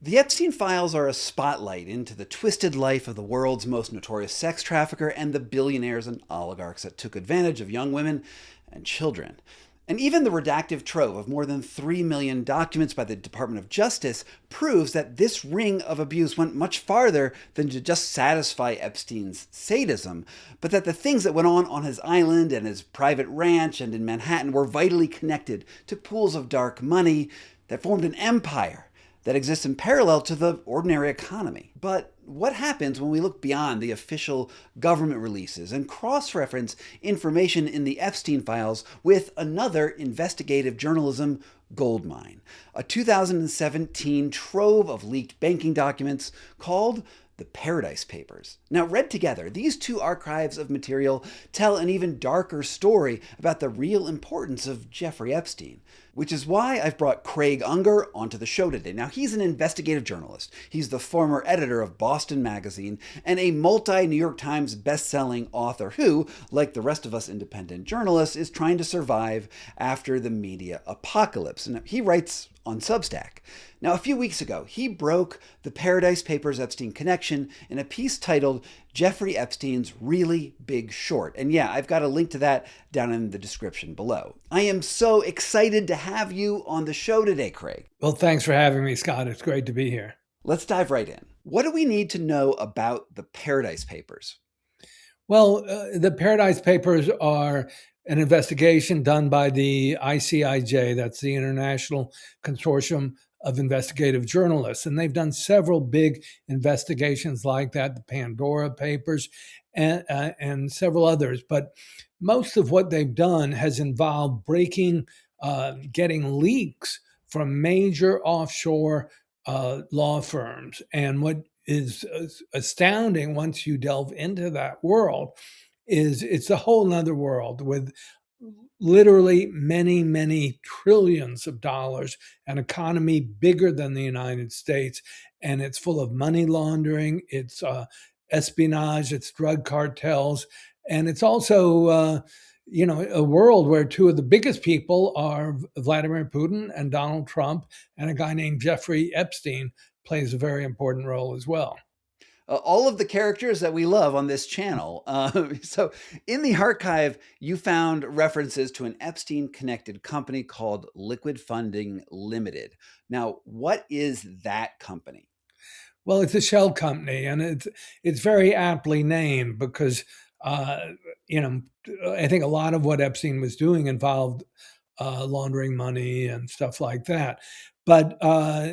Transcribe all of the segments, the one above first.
The Epstein files are a spotlight into the twisted life of the world's most notorious sex trafficker and the billionaires and oligarchs that took advantage of young women and children. And even the redacted trove of more than 3 million documents by the Department of Justice proves that this ring of abuse went much farther than to just satisfy Epstein's sadism, but that the things that went on his island and his private ranch and in Manhattan were vitally connected to pools of dark money that formed an empire that exists in parallel to the ordinary economy. But what happens when we look beyond the official government releases and cross reference information in the Epstein files with another investigative journalism goldmine? A 2017 trove of leaked banking documents called the Paradise Papers. Now, read together, these two archives of material tell an even darker story about the real importance of Jeffrey Epstein, which is why I've brought Craig Unger onto the show today. Now, he's an investigative journalist. He's the former editor of Boston Magazine and a multi-New York Times best-selling author who, like the rest of us independent journalists, is trying to survive after the media apocalypse. And he writes on Substack. Now, a few weeks ago, he broke the Paradise Papers Epstein connection in a piece titled Jeffrey Epstein's Really Big Short. And yeah, I've got a link to that down in the description below. I am so excited to have you on the show today, Craig. Well, thanks for having me, Scott. It's great to be here. Let's dive right in. What do we need to know about the Paradise Papers? Well, the Paradise Papers are an investigation done by the ICIJ, that's the International Consortium of Investigative Journalists. And they've done several big investigations like that, the Pandora Papers and several others. But most of what they've done has involved getting leaks from major offshore law firms. And what is astounding once you delve into that world is it's a whole nother world with literally many, many trillions of dollars, an economy bigger than the United States, and it's full of money laundering, it's espionage, it's drug cartels, and it's also a world where two of the biggest people are Vladimir Putin and Donald Trump, and a guy named Jeffrey Epstein plays a very important role as well. All of the characters that we love on this channel. So, in the archive, you found references to an Epstein connected company called Liquid Funding Limited. Now, what is that company? Well, it's a shell company, and it's very aptly named because uh, you know I think a lot of what Epstein was doing involved laundering money and stuff like that. But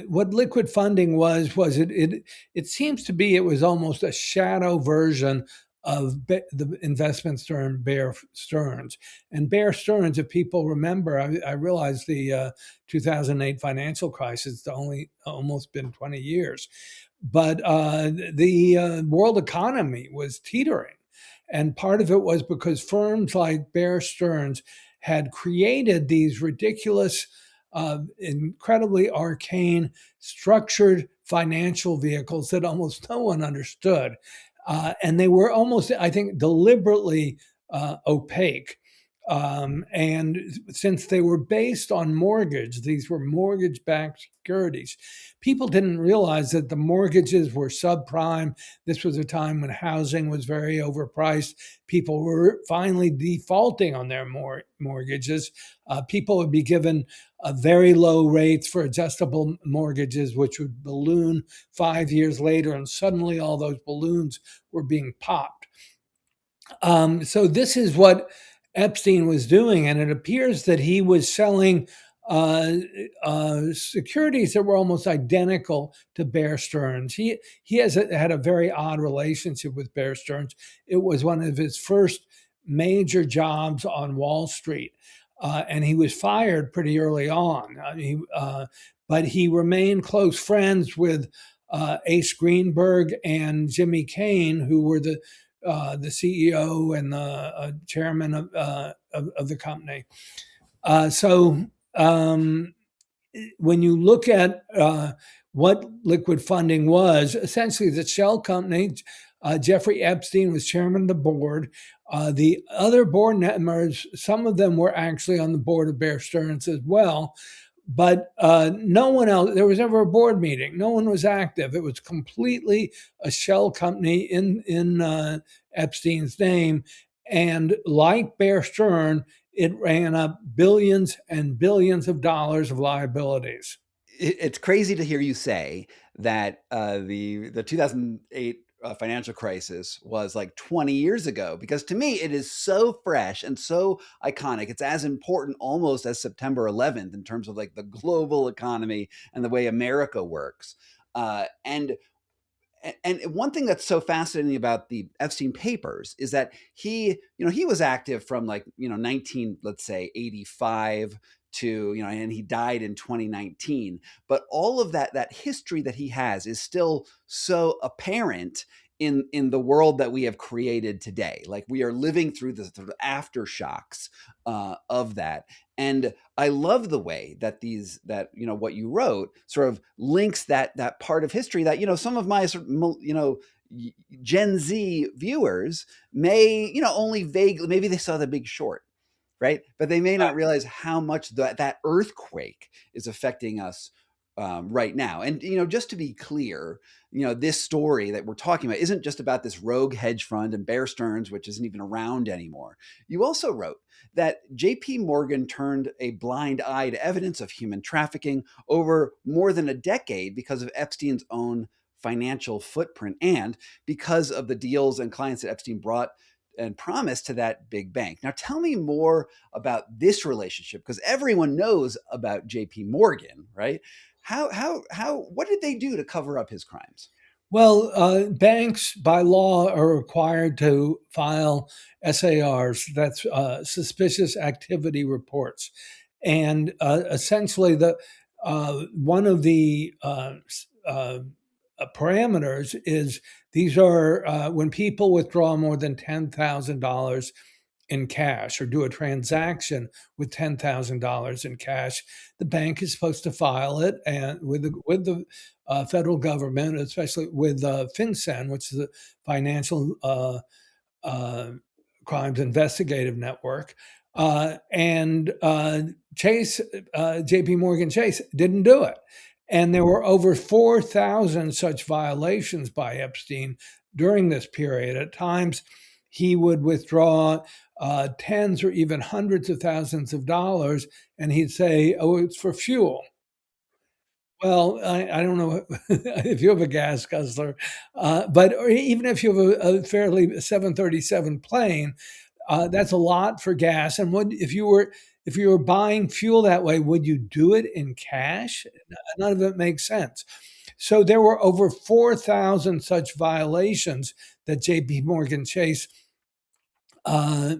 what liquid funding was it seems to be it was almost a shadow version of the investment firm Bear Stearns. And Bear Stearns, if people remember, I realize the 2008 financial crisis, it's only almost been 20 years, but the world economy was teetering. And part of it was because firms like Bear Stearns had created these ridiculous, incredibly arcane, structured financial vehicles that almost no one understood. And they were almost, I think, deliberately opaque. And since they were based on mortgage, these were mortgage backed securities, people didn't realize that the mortgages were subprime. This was a time when housing was very overpriced. People were finally defaulting on their mortgages. People would be given very low rates for adjustable mortgages, which would balloon 5 years later, and suddenly all those balloons were being popped. So this is what Epstein was doing, and it appears that he was selling uh, securities that were almost identical to Bear Stearns. Had a very odd relationship with Bear Stearns. It was one of his first major jobs on Wall Street, and he was fired pretty early on. But he remained close friends with Ace Greenberg and Jimmy Kane, who were the CEO and the chairman of the company. So when you look at what liquid funding was, essentially the shell company, Jeffrey Epstein was chairman of the board. The other board members, some of them were actually on the board of Bear Stearns as well. but no one else, there was never a board meeting. No one was active. It was completely a shell company in Epstein's name. And like Bear Stearns, it ran up billions and billions of dollars of liabilities. It's crazy to hear you say that the 2008 financial crisis was like 20 years ago, because to me it is so fresh and so iconic. It's as important almost as September 11th in terms of like the global economy and the way America works. And one thing that's so fascinating about the Epstein papers is that he was active from like, 19, let's say 85 to, and he died in 2019. But all of that history that he has is still so apparent in the world that we have created today. Like we are living through the sort of aftershocks of that. And I love the way that what you wrote sort of links that part of history that, some of my sort of, Gen Z viewers may, only vaguely, maybe they saw The Big Short, right? But they may not realize how much that earthquake is affecting us right now. And just to be clear, this story that we're talking about isn't just about this rogue hedge fund and Bear Stearns, which isn't even around anymore. You also wrote that J.P. Morgan turned a blind eye to evidence of human trafficking over more than a decade because of Epstein's own financial footprint and because of the deals and clients that Epstein brought and promised to that big bank. Now, tell me more about this relationship, because everyone knows about J.P. Morgan, right? What did they do to cover up his crimes? Well, banks by law are required to file SARs, that's suspicious activity reports. And essentially, the one of the parameters is these are when people withdraw more than $10,000 in cash or do a transaction with $10,000 in cash, the bank is supposed to file it and with the federal government, especially with FinCEN, which is the Financial uh, Crimes Investigative Network. And Chase, J.P. Morgan Chase, didn't do it. And there were over 4,000 such violations by Epstein during this period. At times, he would withdraw tens or even hundreds of thousands of dollars, and he'd say, "Oh, it's for fuel." Well, I don't know if you have a gas guzzler, but or even if you have a fairly 737 plane, that's a lot for gas. And what if you were buying fuel that way? Would you do it in cash? None of it makes sense. So there were over 4,000 such violations that J.P. Morgan Chase uh,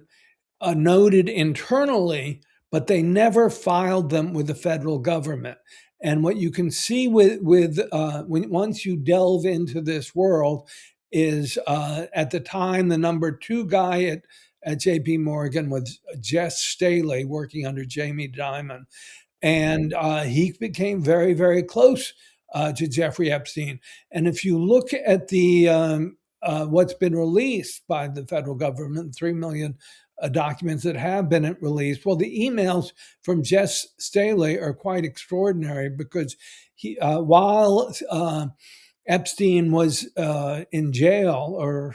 noted internally, but they never filed them with the federal government. And what you can see when once you delve into this world is at the time the number two guy at J.P. Morgan was Jess Staley, working under Jamie Dimon, and he became very very close to Jeffrey Epstein. And if you look at the what's been released by the federal government, 3 million documents that have been released. Well, the emails from Jess Staley are quite extraordinary because while Epstein was in jail, or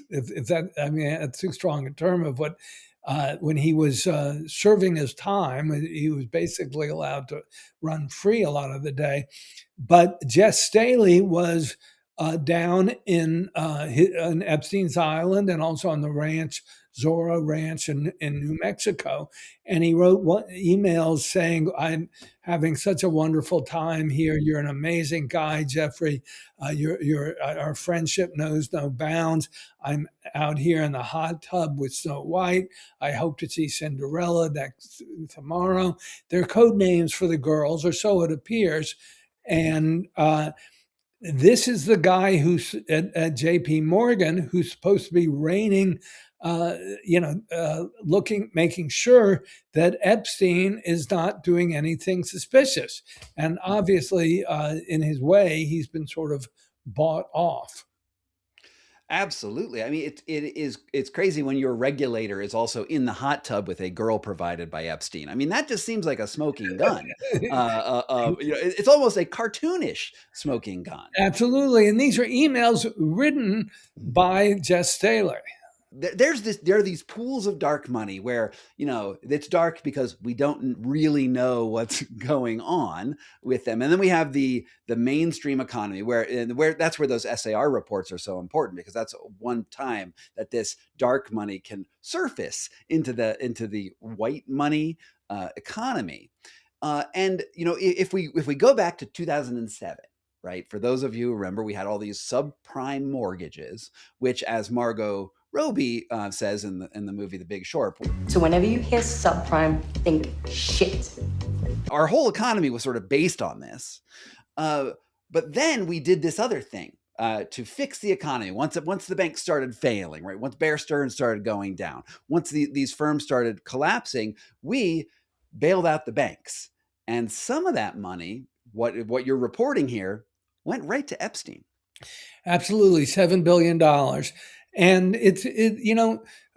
if that, I mean, that's too strong a term of what, when he was serving his time, he was basically allowed to run free a lot of the day. But Jess Staley was down in Epstein's Island and also on the ranch, Zora Ranch in New Mexico. And he wrote emails saying, "I'm having such a wonderful time here. You're an amazing guy, Jeffrey. Our friendship knows no bounds. I'm out here in the hot tub with Snow White. I hope to see Cinderella tomorrow." They're code names for the girls, or so it appears. And this is the guy who's at J.P. Morgan, who's supposed to be reigning, making sure that Epstein is not doing anything suspicious. And obviously, in his way, he's been sort of bought off. Absolutely. I mean, it's crazy when your regulator is also in the hot tub with a girl provided by Epstein. I mean, that just seems like a smoking gun. It's almost a cartoonish smoking gun. Absolutely. And these are emails written by Jess Staley. There are these pools of dark money where it's dark because we don't really know what's going on with them, and then we have the mainstream economy where that's where those SAR reports are so important, because that's one time that this dark money can surface into the white money economy. And if we go back to 2007, right? For those of you who remember, we had all these subprime mortgages, which, as Margot Robbie says in the movie The Big Short, So whenever you hear subprime, think shit. our whole economy was sort of based on this. But then we did this other thing to fix the economy. Once the banks started failing, right? Once Bear Stearns started going down, once these firms started collapsing, we bailed out the banks, and some of that money, what you're reporting here, went right to Epstein. Absolutely, $7 billion. And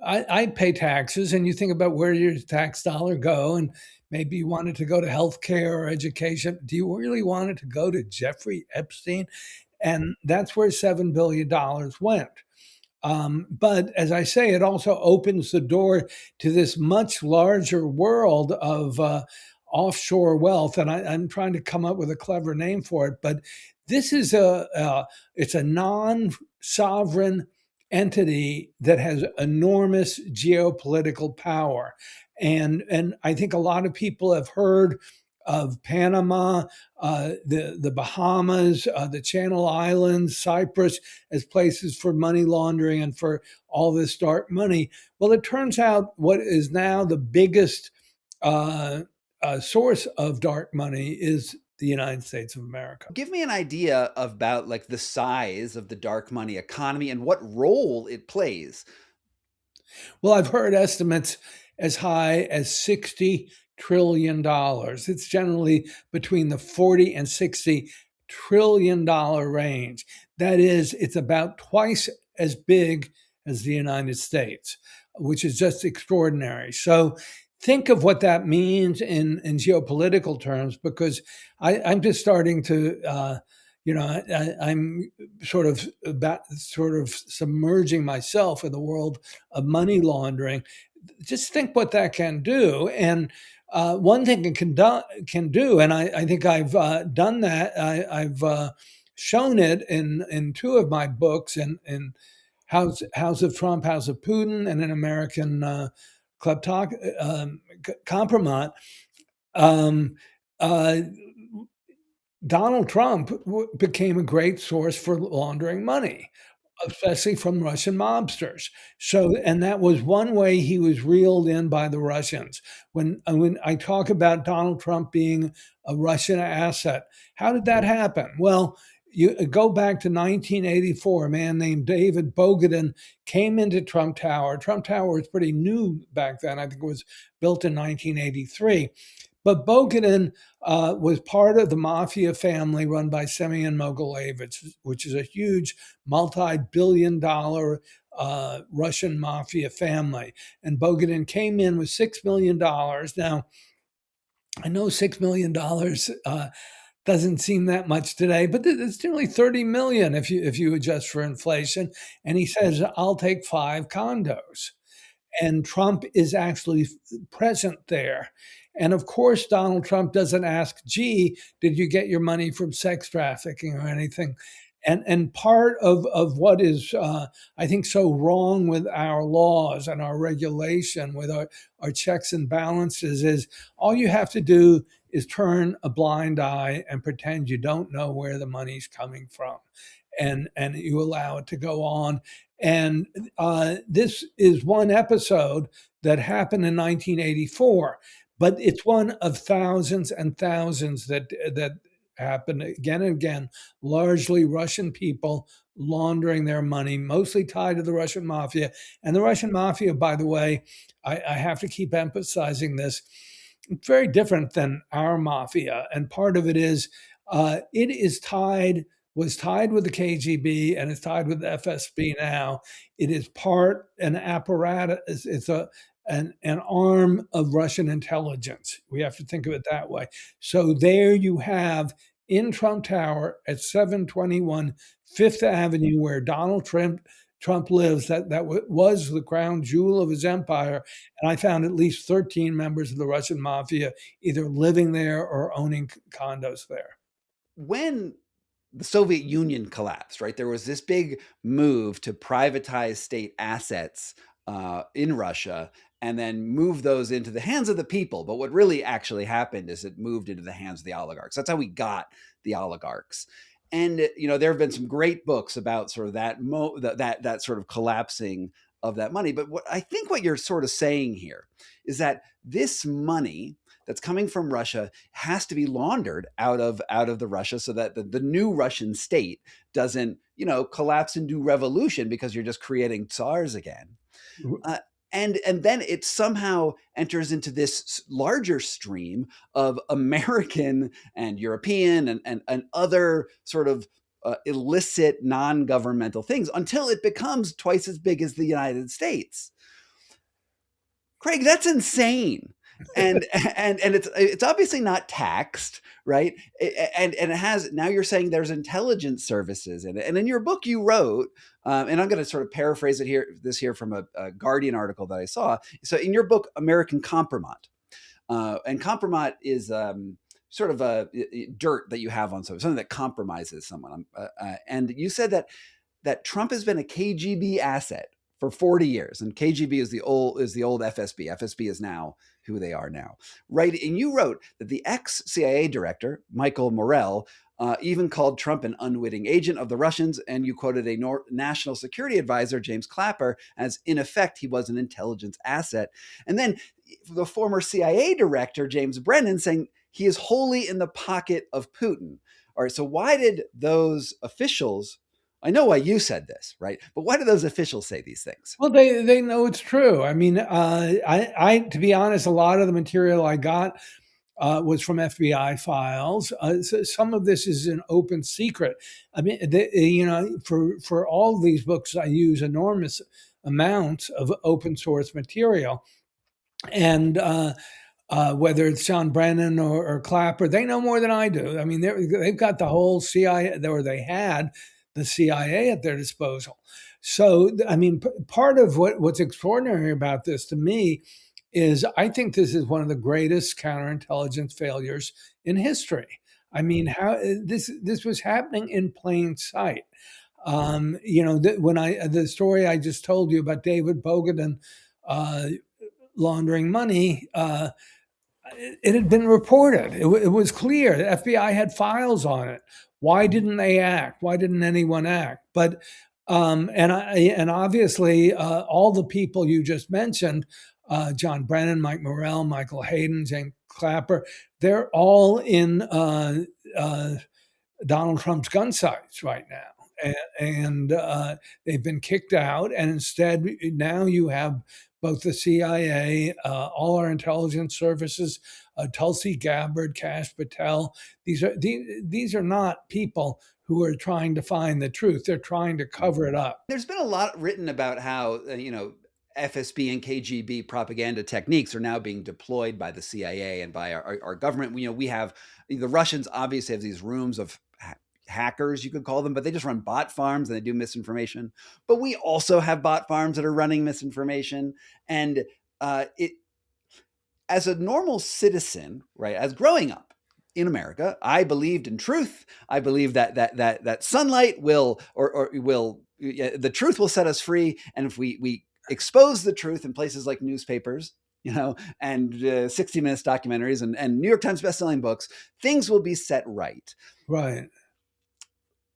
I pay taxes, and you think about where your tax dollar go, and maybe you want it to go to healthcare or education. Do you really want it to go to Jeffrey Epstein? And that's where $7 billion went. But as I say, it also opens the door to this much larger world of offshore wealth. And I'm trying to come up with a clever name for it, but this is it's a non-sovereign entity that has enormous geopolitical power. And I think a lot of people have heard of Panama, the Bahamas, the Channel Islands, Cyprus, as places for money laundering and for all this dark money. Well, it turns out what is now the biggest source of dark money is the United States of America. Give me an idea about like the size of the dark money economy and what role it plays. Well, I've heard estimates as high as $60 trillion. It's generally between the 40 and $60 trillion range. That is, it's about twice as big as the United States, which is just extraordinary. So think of what that means in geopolitical terms, because I'm just starting to I'm sort of submerging myself in the world of money laundering. Just think what that can do. And one thing it can do, and I think I've done that. I've shown it in two of my books, in House of Trump, House of Putin, and an American compromat. Um, uh, Donald Trump became a great source for laundering money, especially from Russian mobsters. So, and that was one way he was reeled in by the Russians. When I talk about Donald Trump being a Russian asset, how did that happen? Well, you go back to 1984. A man named David Bogatin came into Trump Tower. Trump Tower was pretty new back then. I think it was built in 1983. But Bogatin was part of the mafia family run by Semyon Mogilevich, which is a huge multi-billion-dollar Russian mafia family. And Bogatin came in with $6 million. Now, I know $6 million doesn't seem that much today, but it's nearly 30 million if you adjust for inflation. And he says, "I'll take 5 condos." And Trump is actually present there. And of course, Donald Trump doesn't ask, "Gee, did you get your money from sex trafficking or anything?" And part of what is, I think, so wrong with our laws and our regulation, with our checks and balances, is all you have to do is turn a blind eye and pretend you don't know where the money's coming from. And you allow it to go on. And this is one episode that happened in 1984, but it's one of thousands and thousands that happen again and again. Largely Russian people laundering their money, mostly tied to the Russian mafia. And the Russian mafia, by the way, I have to keep emphasizing this. It's very different than our mafia, and part of it is tied was tied with the KGB and is tied with the FSB now. It is an apparatus. It's an arm of Russian intelligence. We have to think of it that way. So there you have in Trump Tower at 721 Fifth Avenue, where Donald Trump lives, that was the crown jewel of his empire. And I found at least 13 members of the Russian mafia either living there or owning condos there. When the Soviet Union collapsed, right, there was this big move to privatize state assets in Russia and then move those into the hands of the people. But what really actually happened is it moved into the hands of the oligarchs. That's how we got the oligarchs. And there have been some great books about sort of that sort of collapsing of that money. But I think what you're sort of saying here is that this money that's coming from Russia has to be laundered out of the Russia so that the new Russian state doesn't, collapse and do revolution because you're just creating tsars again. And then it somehow enters into this larger stream of American and European and other sort of illicit non-governmental things until it becomes twice as big as the United States. Craig, that's insane. And it's obviously not taxed, right? And it has, now you're saying there's intelligence services in it. And in your book you wrote, and I'm going to sort of paraphrase this here from a Guardian article that I saw. So in your book, American Compromat, and compromat is sort of a dirt that you have on something that compromises someone. And you said that Trump has been a KGB asset for 40 years, and KGB is the old FSB. FSB is now who they are now, right? And you wrote that the ex-CIA director, Michael Morell, even called Trump an unwitting agent of the Russians, and you quoted a national security advisor, James Clapper, as in effect, he was an intelligence asset. And then the former CIA director, James Brennan, saying he is wholly in the pocket of Putin. All right, so why did those officials, I know why you said this, right? But why do those officials say these things? Well, they know it's true. I mean, I to be honest, a lot of the material I got was from FBI files. So some of this is an open secret. I mean, for all these books, I use enormous amounts of open source material, and whether it's John Brennan or Clapper, they know more than I do. I mean, they've got the whole CIA, or they had the CIA at their disposal. So, I mean, part of what's extraordinary about this to me is I think this is one of the greatest counterintelligence failures in history. I mean, how this was happening in plain sight. When the story I just told you about David Bogatin laundering money, it had been reported. It was clear. The FBI had files on it. Why didn't they act? Why didn't anyone act? But and obviously all the people you just mentioned, John Brennan, Mike Morell, Michael Hayden, James Clapper, they're all in Donald Trump's gun sights right now. And they've been kicked out. And instead, now you have both the CIA, all our intelligence services, Tulsi Gabbard, Kash Patel. These are not people who are trying to find the truth. They're trying to cover it up. There's been a lot written about how, FSB and KGB propaganda techniques are now being deployed by the CIA and by our government. We have, the Russians obviously have these rooms of hackers, you could call them, but they just run bot farms and they do misinformation. But we also have bot farms that are running misinformation. And as a normal citizen, right, as growing up in America, I believed in truth. I believed that sunlight will the truth will set us free. And if we expose the truth in places like newspapers, and 60 Minutes documentaries and New York Times bestselling books, things will be set right. Right.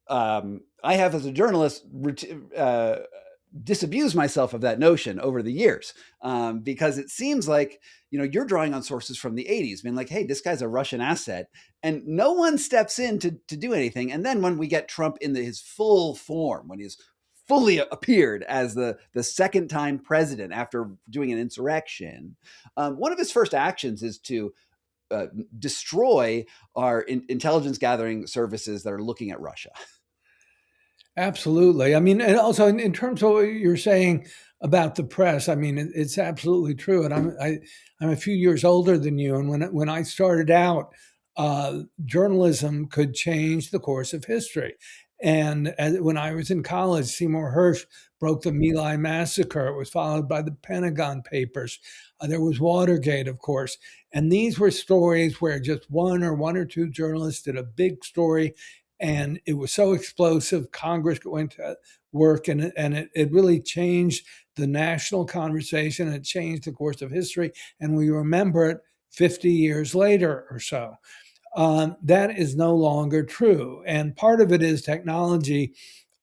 I have, as a journalist, disabused myself of that notion over the years, because it seems like, you're drawing on sources from the 80s, being like, hey, this guy's a Russian asset, and no one steps in to do anything. And then when we get Trump in his full form, when he's fully appeared as the second time president after doing an insurrection, one of his first actions is to destroy our intelligence gathering services that are looking at Russia. Absolutely. I mean, and also in terms of what you're saying about the press, I mean, it's absolutely true. And I'm a few years older than you, and when I started out, journalism could change the course of history. And when I was in college, Seymour Hersh broke the My Lai massacre. It was followed by the Pentagon Papers. There was Watergate, of course, and these were stories where just one or two journalists did a big story, and it was so explosive. Congress went to work, and it really changed the national conversation. It changed the course of history, and we remember it 50 years later or so. That is no longer true, and part of it is technology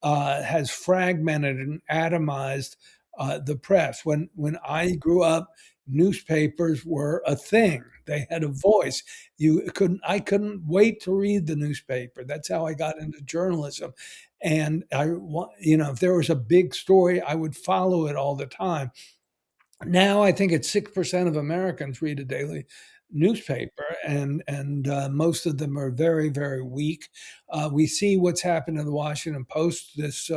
has fragmented and atomized the press. When I grew up, newspapers were a thing. They had a voice. I couldn't wait to read the newspaper. That's how I got into journalism. And if there was a big story, I would follow it all the time. Now I think it's 6% of Americans read a daily newspaper, and most of them are very, very weak. We see what's happened in the Washington Post this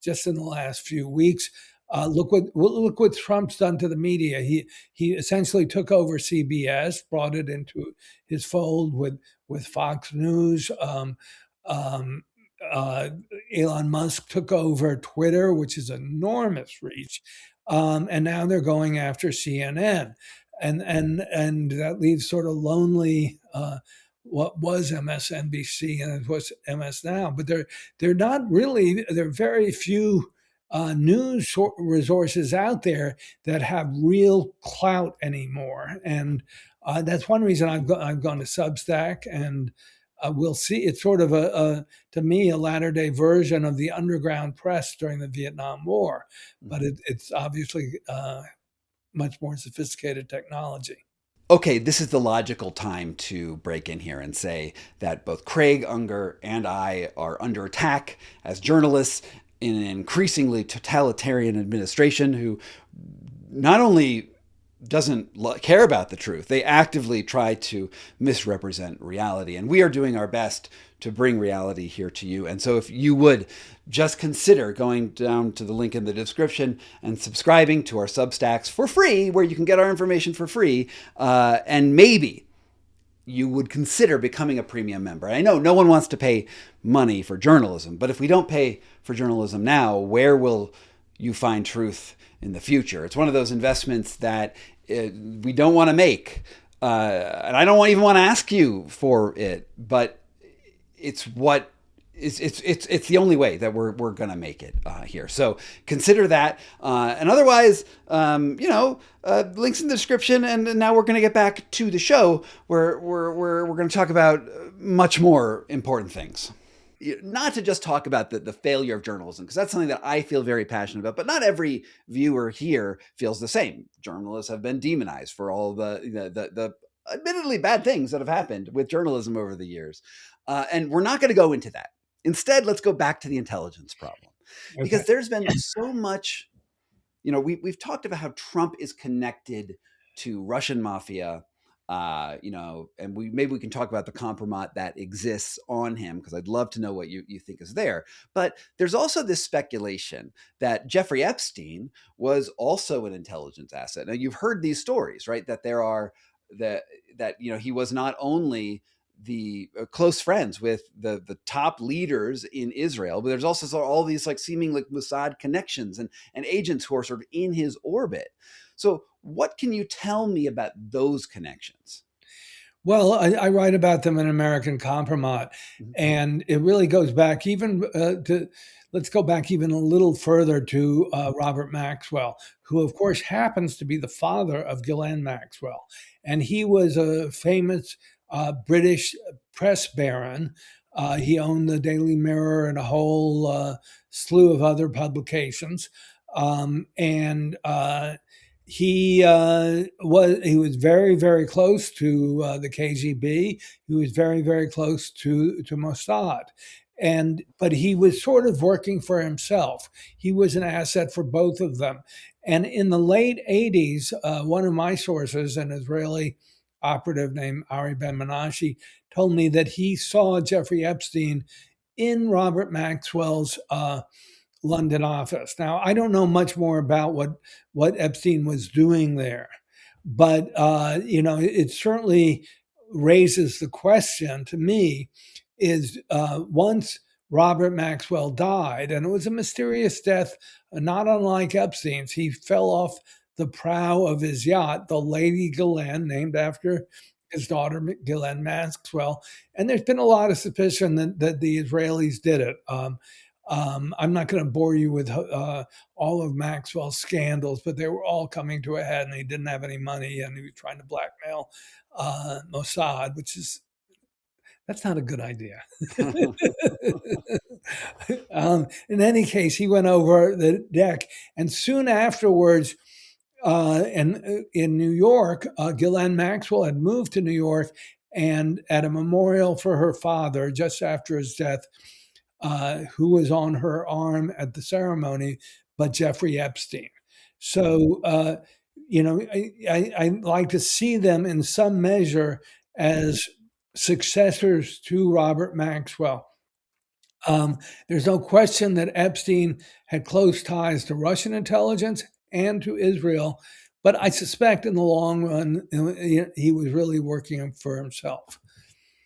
just in the last few weeks. Look what Trump's done to the media. He essentially took over CBS, brought it into his fold with Fox News. Um, uh, Elon Musk took over Twitter, which is enormous reach, and now they're going after CNN, and that leaves sort of lonely what was MSNBC and it was MS Now, but they're not really. There are very few resources out there that have real clout anymore, and that's one reason I've gone to Substack, and we'll see. It's sort of to me, a latter day version of the underground press during the Vietnam War, but it's obviously much more sophisticated technology. Okay, this is the logical time to break in here and say that both Craig Unger and I are under attack as journalists in an increasingly totalitarian administration who not only doesn't care about the truth, they actively try to misrepresent reality. And we are doing our best to bring reality here to you. And so if you would just consider going down to the link in the description and subscribing to our Substacks for free, where you can get our information for free, and maybe you would consider becoming a premium member. I know no one wants to pay money for journalism, but if we don't pay for journalism now, where will you find truth in the future? It's one of those investments that we don't want to make, and I don't even want to ask you for it, but it's what it's the only way that we're going to make it here. So consider that, and otherwise, links in the description. And now we're going to get back to the show where we're going to talk about much more important things. Not to just talk about the failure of journalism, because that's something that I feel very passionate about, but not every viewer here feels the same. Journalists have been demonized for all the admittedly bad things that have happened with journalism over the years. And we're not going to go into that. Instead, let's go back to the intelligence problem, because there's been so much, we've talked about how Trump is connected to Russian mafia, and maybe we can talk about the compromise that exists on him, because I'd love to know what you think is there. But there's also this speculation that Jeffrey Epstein was also an intelligence asset. Now, you've heard these stories, right? That he was not only the close friends with the top leaders in Israel, but there's also all these seeming Mossad connections and agents who are sort of in his orbit. So what can you tell me about those connections? Well, I write about them in American Compromise, and it really goes back even let's go back even a little further to Robert Maxwell, who of course happens to be the father of Ghislaine Maxwell. And he was a famous British press baron. He owned the Daily Mirror and a whole slew of other publications. And he was very, very close to the KGB. He was very, very close to Mossad. But he was sort of working for himself. He was an asset for both of them. And in the late 80s, one of my sources, an Israeli operative named Ari Ben Menashe, told me that he saw Jeffrey Epstein in Robert Maxwell's London office. Now, I don't know much more about what Epstein was doing there, but it certainly raises the question to me: is once Robert Maxwell died, and it was a mysterious death, not unlike Epstein's. He fell off the prow of his yacht, the Lady Ghislaine, named after his daughter Ghislaine Maxwell. And there's been a lot of suspicion that the Israelis did it. I'm not going to bore you with all of Maxwell's scandals, but they were all coming to a head, and he didn't have any money, and he was trying to blackmail Mossad, that's not a good idea. In any case, he went over the deck, and soon afterwards, and in New York, Ghislaine Maxwell had moved to New York, and at a memorial for her father just after his death, who was on her arm at the ceremony, but Jeffrey Epstein. So, I like to see them in some measure as successors to Robert Maxwell. There's no question that Epstein had close ties to Russian intelligence and to Israel, but I suspect in the long run, he was really working for himself.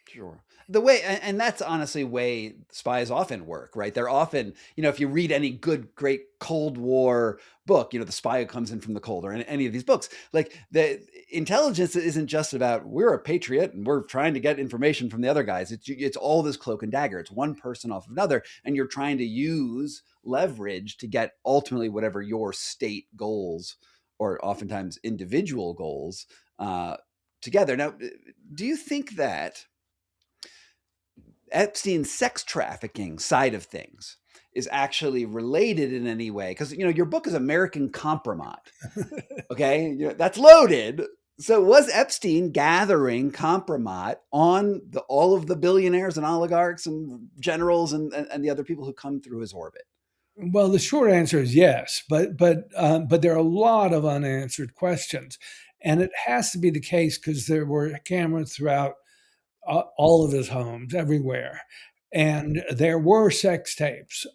Sure. The way, and that's honestly way spies often work, right? They're often, if you read any good, great Cold War book, the spy who comes in from the cold, or any of these books, like the intelligence isn't just about we're a patriot and we're trying to get information from the other guys. It's all this cloak and dagger. It's one person off of another, and you're trying to use leverage to get ultimately whatever your state goals, or oftentimes individual goals, together. Now, do you think that Epstein's sex trafficking side of things is actually related in any way? Because, your book is American Compromise. Okay. That's loaded. So was Epstein gathering compromise on all of the billionaires and oligarchs and generals and the other people who come through his orbit? Well, the short answer is yes, but there are a lot of unanswered questions, and it has to be the case because there were cameras throughout all of his homes, everywhere, and there were sex tapes.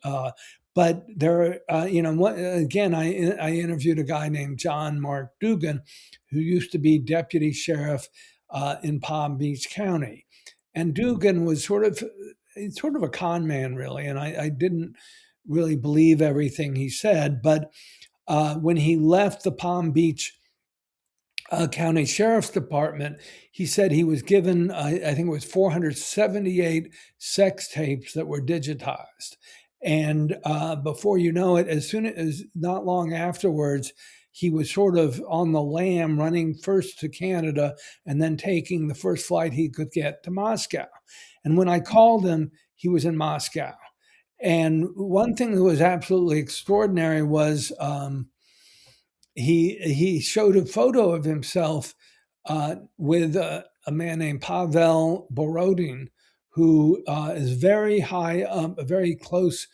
But there, again, I interviewed a guy named John Mark Dugan, who used to be deputy sheriff in Palm Beach County, and Dugan was sort of a con man, really, and I didn't really believe everything he said. But when he left the Palm Beach County Sheriff's Department, he said he was given, I think it was 478 sex tapes that were digitized. And before you know it, as soon as not long afterwards, he was sort of on the lam, running first to Canada and then taking the first flight he could get to Moscow. And when I called him, he was in Moscow. And one thing that was absolutely extraordinary was he showed a photo of himself with a man named Pavel Borodin, who is very high up, a very close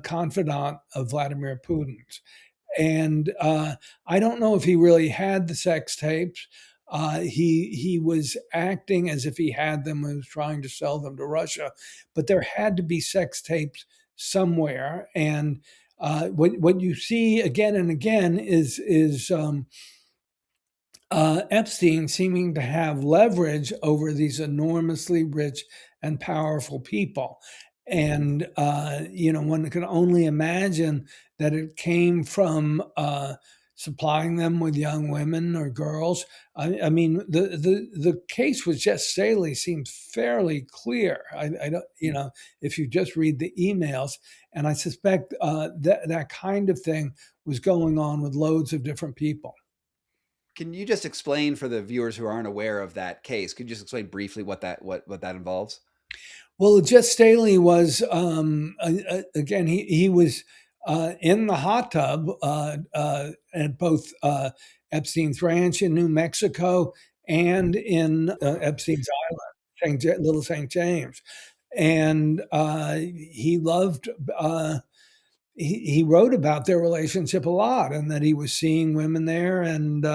confidant of Vladimir Putin's. And I don't know if he really had the sex tapes. He was acting as if he had them and was trying to sell them to Russia, but there had to be sex tapes somewhere. And what you see again and again is Epstein seeming to have leverage over these enormously rich and powerful people. And, one can only imagine that it came from supplying them with young women or girls. I mean, the case with Jess Staley seems fairly clear. I don't, if you just read the emails, and I suspect that kind of thing was going on with loads of different people. Can you just explain for the viewers who aren't aware of that case? Could you just explain briefly what that involves? Well, Jess Staley was again. He was in the hot tub at both Epstein's ranch in New Mexico and in Epstein's Island, Little St. James, and he loved. He wrote about their relationship a lot, and that he was seeing women there, and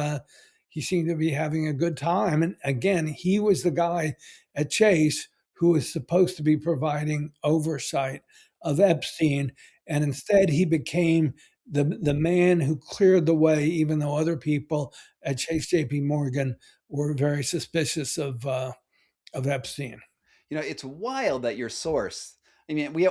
he seemed to be having a good time. And again, he was the guy at Chase who was supposed to be providing oversight of Epstein, and instead he became the man who cleared the way, even though other people at Chase J.P. Morgan were very suspicious of Epstein. It's wild that your source. I mean, we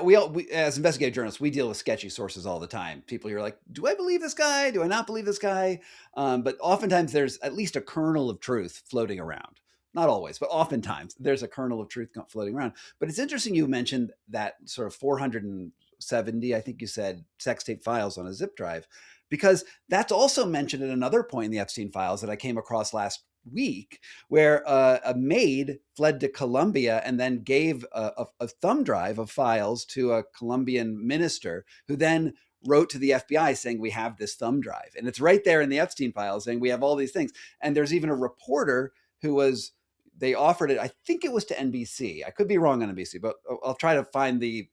as investigative journalists, we deal with sketchy sources all the time. People, you're like, do I believe this guy? Do I not believe this guy? But oftentimes there's at least a kernel of truth floating around. Not always, but oftentimes there's a kernel of truth floating around. But it's interesting you mentioned that sort of 470, I think you said, sex tape files on a zip drive, because that's also mentioned at another point in the Epstein files that I came across last week, where a maid fled to Colombia and then gave a thumb drive of files to a Colombian minister, who then wrote to the FBI saying, we have this thumb drive. And it's right there in the Epstein files saying, we have all these things. And there's even a reporter who was, they offered it, I think it was to NBC. I could be wrong on NBC, but I'll try to find the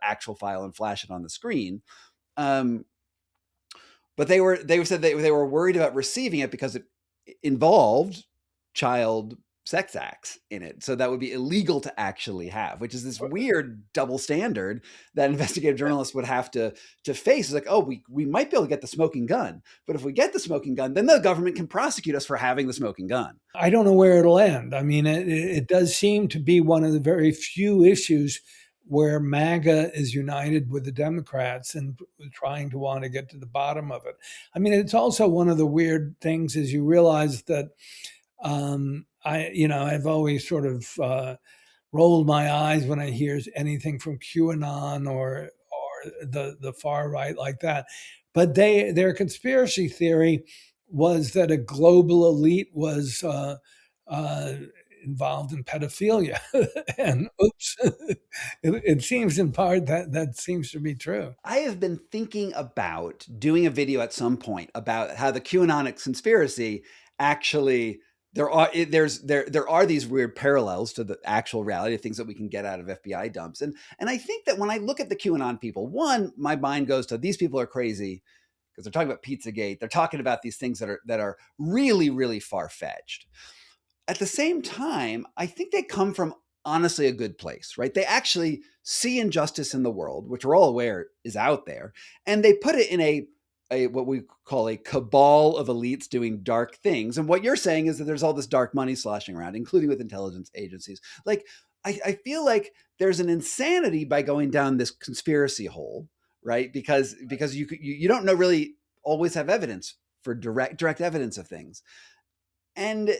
actual file and flash it on the screen. But they said they were worried about receiving it because it involved child sex acts in it. So that would be illegal to actually have, which is this weird double standard that investigative journalists would have to face. It's like, oh, we might be able to get the smoking gun, but if we get the smoking gun, then the government can prosecute us for having the smoking gun. I don't know where it'll end. I mean, it does seem to be one of the very few issues where MAGA is united with the Democrats and trying to want to get to the bottom of it. I mean, it's also one of the weird things is you realize that I've always sort of rolled my eyes when I hear anything from QAnon or the far right like that. But their conspiracy theory was that a global elite was involved in pedophilia. And oops, it seems in part that seems to be true. I have been thinking about doing a video at some point about how the QAnon conspiracy actually, there are these weird parallels to the actual reality of things that we can get out of FBI dumps. And I think that when I look at the QAnon people, one, my mind goes to, these people are crazy because they're talking about Pizzagate. They're talking about these things that are really, really far-fetched. At the same time, I think they come from honestly a good place, right? They actually see injustice in the world, which we're all aware is out there, and they put it in a what we call a cabal of elites doing dark things. And what you're saying is that there's all this dark money sloshing around, including with intelligence agencies. Like, I feel like there's an insanity by going down this conspiracy hole, right? Because you don't know, really always have evidence for direct evidence of things. And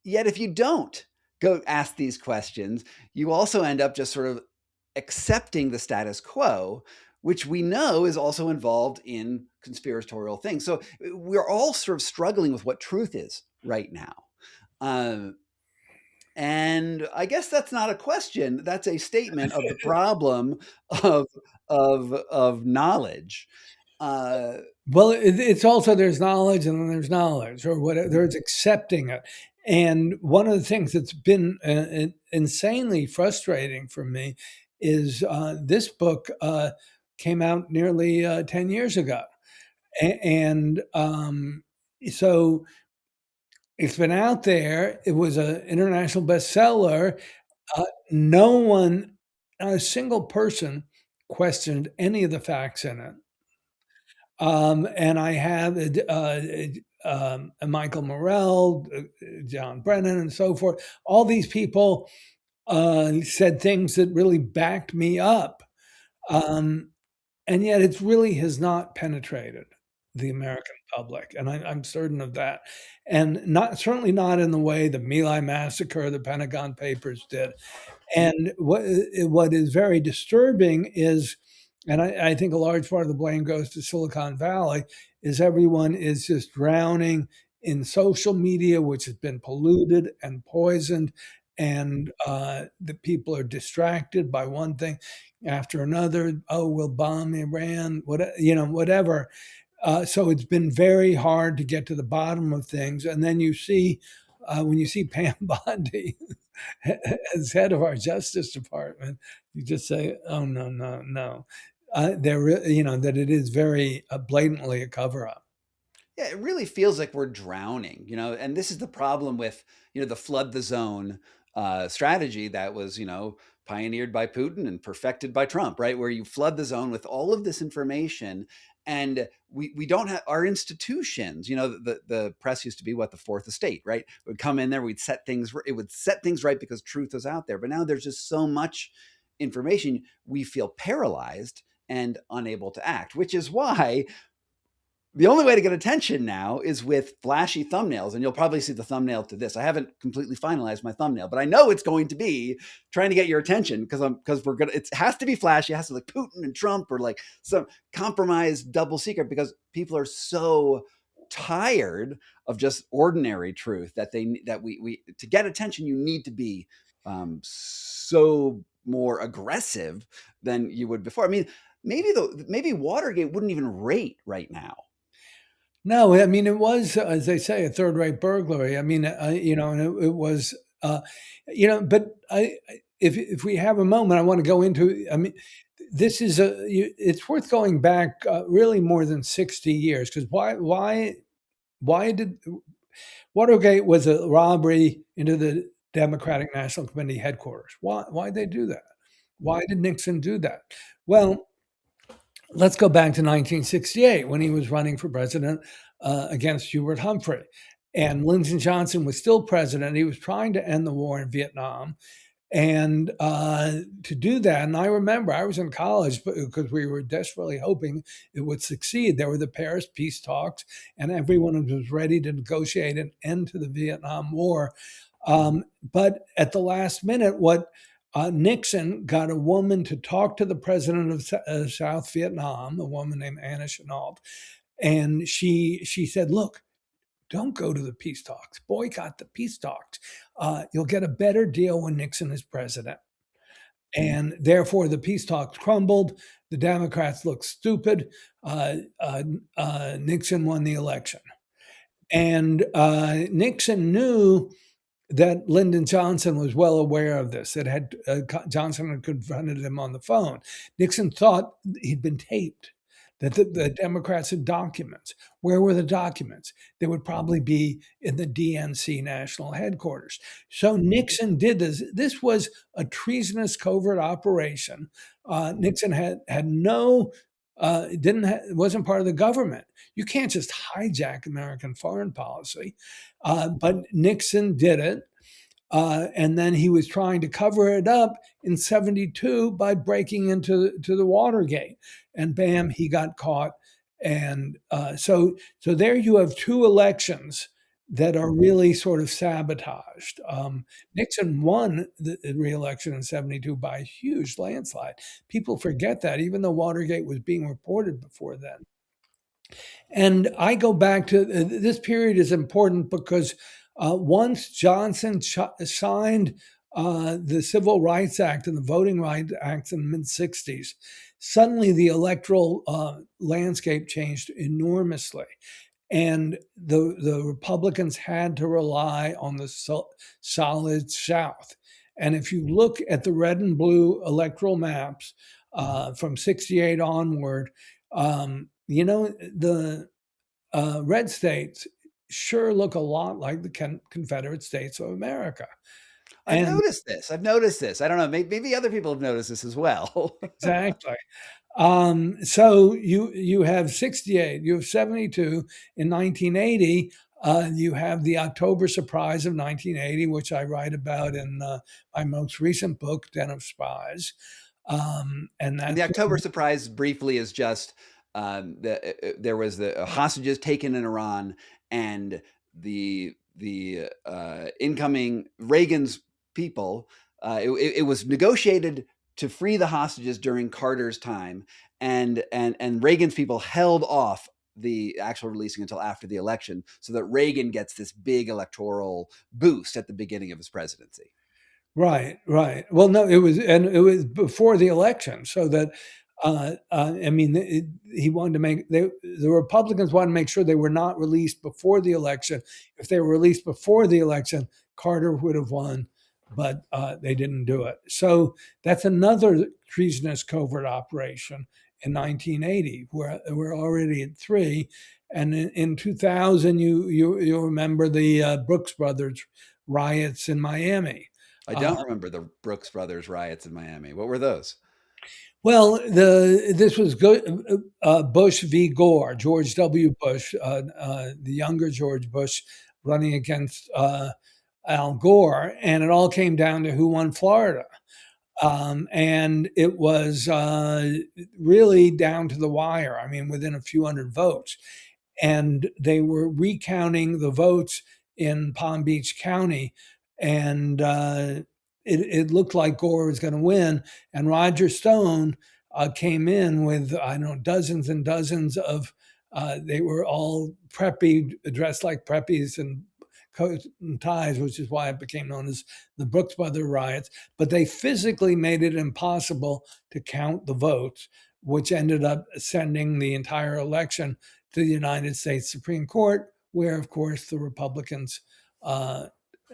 yet, if you don't go ask these questions, you also end up just sort of accepting the status quo, which we know is also involved in conspiratorial things. So we're all sort of struggling with what truth is right now. And I guess that's not a question. That's a statement of the problem of knowledge. Well, it's also there's knowledge and then there's knowledge, or whatever. There's accepting it. And one of the things that's been insanely frustrating for me is this book came out nearly 10 years ago. And so it's been out there. It was an international bestseller. No one, not a single person, questioned any of the facts in it. And I had Michael Morrell, John Brennan, and so forth. All these people said things that really backed me up. And yet it really has not penetrated the American public. And I'm certain of that. And certainly not in the way the My Lai massacre, the Pentagon Papers did. And what is very disturbing is, and I think a large part of the blame goes to Silicon Valley, is everyone is just drowning in social media, which has been polluted and poisoned, and the people are distracted by one thing after another. Oh, we'll bomb Iran, whatever. So it's been very hard to get to the bottom of things. And then you see, when you see Pam Bondi as head of our Justice Department, you just say, oh, no. That it is very blatantly a cover-up. Yeah, it really feels like we're drowning, and this is the problem with, the flood the zone strategy that was, pioneered by Putin and perfected by Trump, right? Where you flood the zone with all of this information, and we don't have our institutions. The press used to be what, the fourth estate, right? It would come in there, it would set things right because truth was out there. But now there's just so much information, we feel paralyzed and unable to act, which is why the only way to get attention now is with flashy thumbnails. And you'll probably see the thumbnail to this. I haven't completely finalized my thumbnail, but I know it's going to be trying to get your attention because we're gonna. It has to be flashy. It has to be like Putin and Trump or like some compromised double secret, because people are so tired of just ordinary truth that we to get attention, you need to be so more aggressive than you would before. I mean, maybe Watergate wouldn't even rate right now. No, I mean, it was, as they say, a third-rate burglary. I mean, and it was, but if we have a moment, I want to go into, I mean, this is it's worth going back really more than 60 years, because why did Watergate was a robbery into the Democratic National Committee headquarters. Why did they do that? Why did Nixon do that? Well, let's go back to 1968 when he was running for president against Hubert Humphrey. And Lyndon Johnson was still president. He was trying to end the war in Vietnam. And to do that, and I remember I was in college because we were desperately hoping it would succeed. There were the Paris peace talks, and everyone was ready to negotiate an end to the Vietnam War. But at the last minute, Nixon got a woman to talk to the president of South Vietnam, a woman named Anna Chennault, and she said, "Look, don't go to the peace talks. Boycott the peace talks. You'll get a better deal when Nixon is president." And therefore, the peace talks crumbled. The Democrats looked stupid. Nixon won the election. And Nixon knew that Lyndon Johnson was well aware of this. Johnson had confronted him on the phone. Nixon thought he'd been taped, that the Democrats had documents. Where were the documents? They would probably be in the DNC national headquarters. So Nixon did this. This was a treasonous covert operation. Nixon had no, wasn't part of the government. You can't just hijack American foreign policy. But Nixon did it. And then he was trying to cover it up in 72 by breaking into the Watergate. And bam, he got caught. And so there you have two elections that are really sort of sabotaged. Nixon won the re-election in 72 by a huge landslide. People forget that, even though Watergate was being reported before then. And I go back to this period is important because once Johnson signed the Civil Rights Act and the Voting Rights Act in the mid-60s, suddenly the electoral landscape changed enormously. And the Republicans had to rely on the solid South. And if you look at the red and blue electoral maps from 68 onward, the red states sure look a lot like the Confederate States of America. I've noticed this. I don't know. Maybe other people have noticed this as well. Exactly. So you have 68, you have 72. In 1980, you have the October surprise of 1980, which I write about in my most recent book, Den of Spies. And the October surprise, briefly, is just there was the hostages taken in Iran, and the incoming Reagan's people. It was negotiated to free the hostages during Carter's time, and Reagan's people held off the actual releasing until after the election, so that Reagan gets this big electoral boost at the beginning of his presidency. Right. Well, no, it was before the election, so that he wanted to make the Republicans wanted to make sure they were not released before the election. If they were released before the election, Carter would have won, but they didn't do it. So that's another treasonous covert operation in 1980. We're already at 3, and in 2000, you remember the Brooks Brothers riots in Miami. I don't remember the Brooks Brothers riots in Miami. What were those? Well, this was Bush v. Gore, George W. Bush, the younger George Bush, running against Al Gore, and it all came down to who won Florida. And it was really down to the wire. I mean, within a few hundred votes. And they were recounting the votes in Palm Beach County, and it looked like Gore was going to win. And Roger Stone came in with, I don't know, dozens and dozens of, they were all preppy, dressed like preppies and coats and ties, which is why it became known as the Brooks Brothers riots. But they physically made it impossible to count the votes, which ended up sending the entire election to the United States Supreme Court, where, of course, the Republicans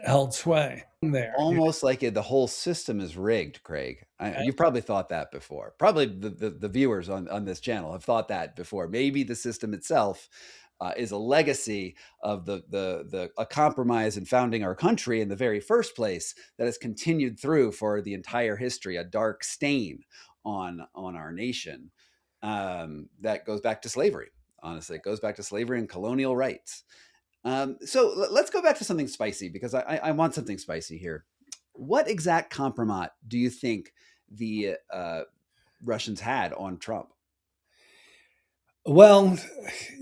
held sway there. Almost like the whole system is rigged, Craig. You've probably thought that before. Probably the viewers on this channel have thought that before. Maybe the system itself is a legacy of a compromise in founding our country in the very first place that has continued through for the entire history, a dark stain on our nation that goes back to slavery. Honestly, it goes back to slavery and colonial rights. So let's go back to something spicy, because I want something spicy here. What exact compromise do you think the Russians had on Trump? Well,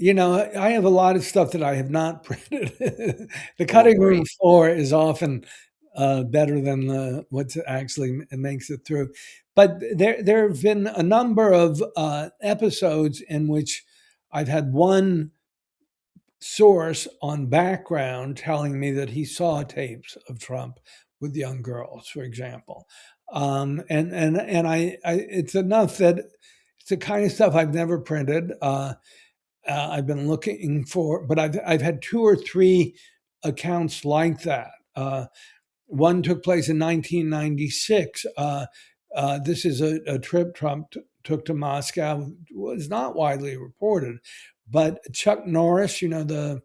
I have a lot of stuff that I have not printed. The cutting room floor is often better than what actually makes it through. But there have been a number of episodes in which I've had one source on background telling me that he saw tapes of Trump with young girls, for example. And I it's enough that it's the kind of stuff I've never printed. I've been looking for, but I've had 2 or 3 accounts like that. One took place in 1996. This is a trip Trump took to Moscow. Was not widely reported, but Chuck Norris, the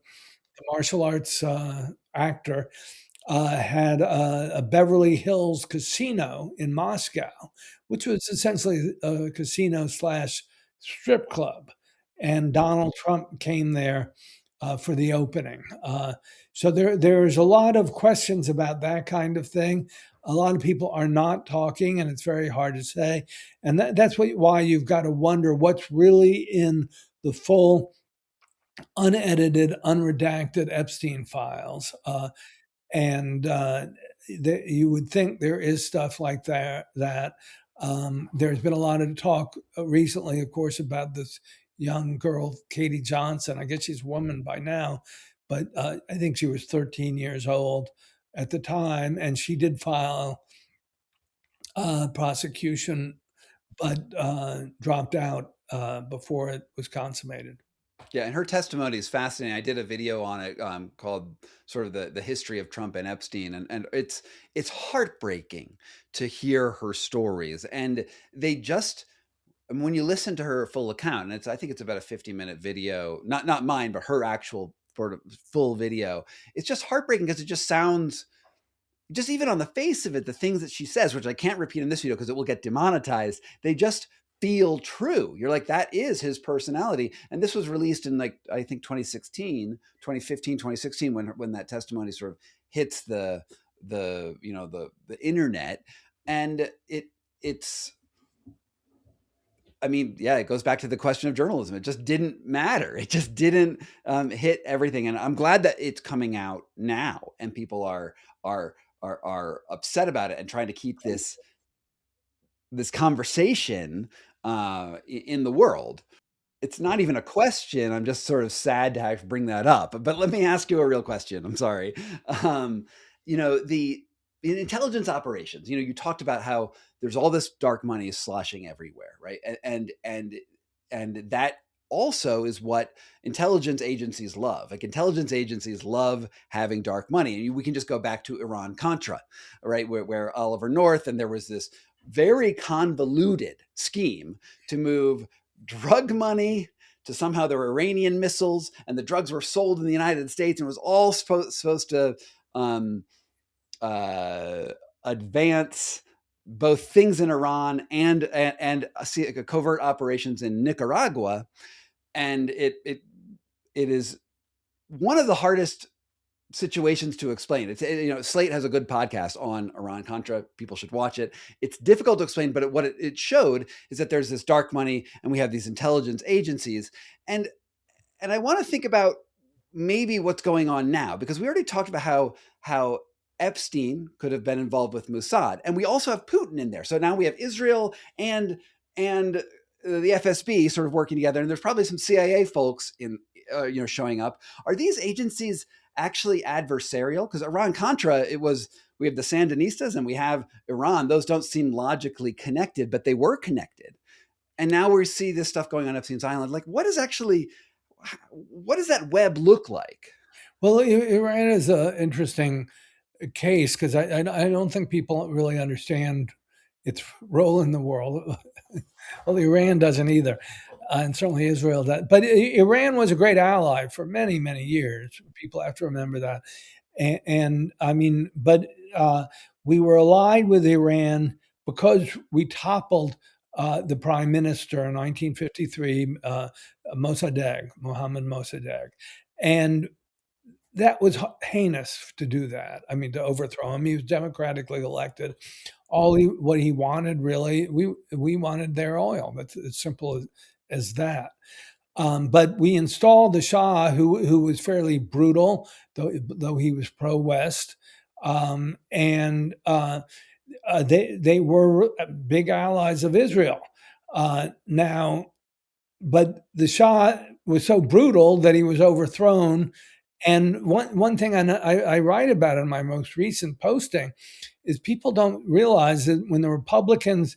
martial arts actor, had a Beverly Hills casino in Moscow, which was essentially a casino slash strip club. And Donald Trump came there for the opening. So there's a lot of questions about that kind of thing. A lot of people are not talking, and it's very hard to say. And that's why you've got to wonder what's really in the full, unedited, unredacted Epstein files. And you would think there is stuff like that. There's been a lot of talk recently, of course, about this young girl, Katie Johnson. I guess she's a woman by now, but I think she was 13 years old at the time, and she did file prosecution, but dropped out before it was consummated. Yeah, and her testimony is fascinating. I did a video on it called sort of the history of Trump and Epstein, and it's heartbreaking to hear her stories. And they just, when you listen to her full account, and I think it's about a 50-minute video, not mine, but her actual sort of full video. It's just heartbreaking because it just sounds, just even on the face of it, the things that she says, which I can't repeat in this video because it will get demonetized, they just feel true. You're like, that is his personality. And this was released in, like, I think 2015, 2016, when that testimony sort of hits the internet. And it's, I mean, yeah, it goes back to the question of journalism. It just didn't matter. It just didn't hit everything. And I'm glad that it's coming out now and people are upset about it and trying to keep this conversation in the world. It's not even a question. I'm just sort of sad to have to bring that up. But let me ask you a real question. I'm sorry. In intelligence operations, you talked about how there's all this dark money sloshing everywhere, right? And that also is what intelligence agencies love. Like, intelligence agencies love having dark money. And we can just go back to Iran-Contra, right? Where Oliver North, and there was this very convoluted scheme to move drug money to somehow there were Iranian missiles, and the drugs were sold in the United States, and it was all supposed to advance both things in Iran and see covert operations in Nicaragua, and it is one of the hardest situations to explain. It's Slate has a good podcast on Iran Contra. People should watch it. It's difficult to explain, but what it showed is that there's this dark money, and we have these intelligence agencies, and I want to think about maybe what's going on now, because we already talked about how Epstein could have been involved with Mossad, and we also have Putin in there. So now we have Israel and the FSB sort of working together, and there's probably some CIA folks in showing up. Are these agencies actually adversarial? Because Iran Contra, we have the Sandinistas and we have Iran. Those don't seem logically connected, but they were connected. And now we see this stuff going on Epstein's Island. Like, what does that web look like? Well, Iran is an interesting case because I don't think people really understand its role in the world. Well, Iran doesn't either, and certainly Israel does. But Iran was a great ally for many, many years. People have to remember that. And I mean, but we were allied with Iran because we toppled the prime minister in 1953, Mohammad Mossadegh. And that was heinous to do that. I mean, to overthrow him. He was democratically elected. What he wanted, really, we wanted their oil. That's as simple as that. But we installed the Shah, who was fairly brutal, though he was pro-West, and they were big allies of Israel. Now, but the Shah was so brutal that he was overthrown. And one thing I write about in my most recent posting is people don't realize that when the Republicans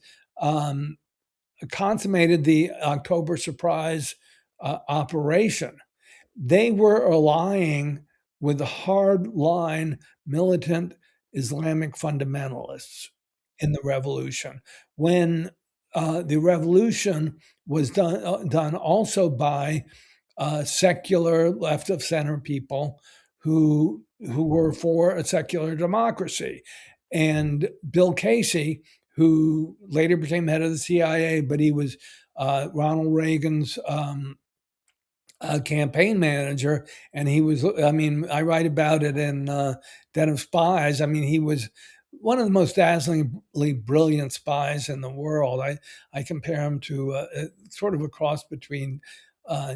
consummated the October surprise operation, they were allying with the hard-line militant Islamic fundamentalists in the revolution. When the revolution was done also by secular left of center people who were for a secular democracy. And Bill Casey, who later became head of the CIA, but he was Ronald Reagan's campaign manager. And he was, I mean, I write about it in Den of Spies. I mean, he was one of the most dazzlingly brilliant spies in the world. I compare him to sort of a cross between